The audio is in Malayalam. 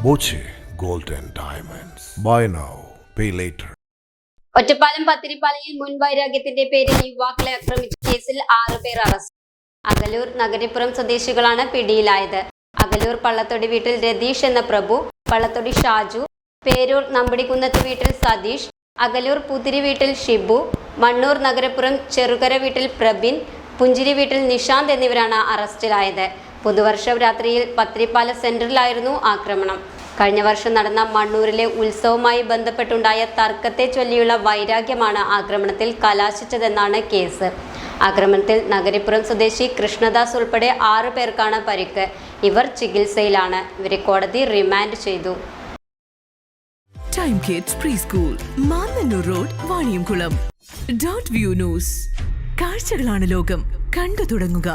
Boche Gold and Diamonds. Buy now, pay later. Ottapalam പത്തിരിപ്പാലയിൽ മുൻവൈരാഗ്യത്തിന്റെ പേരിൽ യുവാക്കളെ ആക്രമിച്ച കേസിൽ 6 പേർ അറസ്റ്റ്. അകലൂർ നഗരിപ്പുറം സ്വദേശികളാണ് പിടിയിലായത്. അകലൂർ പള്ളത്തൊടി വീട്ടിൽ രതീഷ് എന്ന പ്രഭു, പള്ളത്തൊടി ഷാജു, പേരൂർ നമ്പടിക്കുന്നത്ത് വീട്ടിൽ സതീഷ്, അകലൂർ പുതിരി വീട്ടിൽ ഷിബു, മണ്ണൂർ നഗരപ്പുറം ചെറുകര വീട്ടിൽ പ്രബിൻ, പുഞ്ചിരി വീട്ടിൽ നിഷാന്ത് എന്നിവരാണ് അറസ്റ്റിലായത്. പുതുവർഷ രാത്രിയിൽ പത്തിരിപ്പാല സെന്ററിലായിരുന്നു ആക്രമണം. കഴിഞ്ഞ വർഷം നടന്ന മണ്ണൂരിലെ ഉത്സവവുമായി ബന്ധപ്പെട്ടുണ്ടായ തർക്കത്തെ ചൊല്ലിയുള്ള വൈരാഗ്യമാണ് ആക്രമണത്തിൽ കലാശിച്ചതെന്നാണ് കേസ്. ആക്രമണത്തിൽ നഗരിപ്പുറം സ്വദേശി കൃഷ്ണദാസ് ഉൾപ്പെടെ 6 പേർക്കാണ് പരിക്ക്. ഇവർ ചികിത്സയിലാണ്. ഇവരെ കോടതി റിമാൻഡ് ചെയ്തു. Time kids pre school, Mannannur road, Vaniyamkulam. Dot view news. കാഴ്ചകളാണ് ലോകം, കണ്ടു തുടങ്ങുക.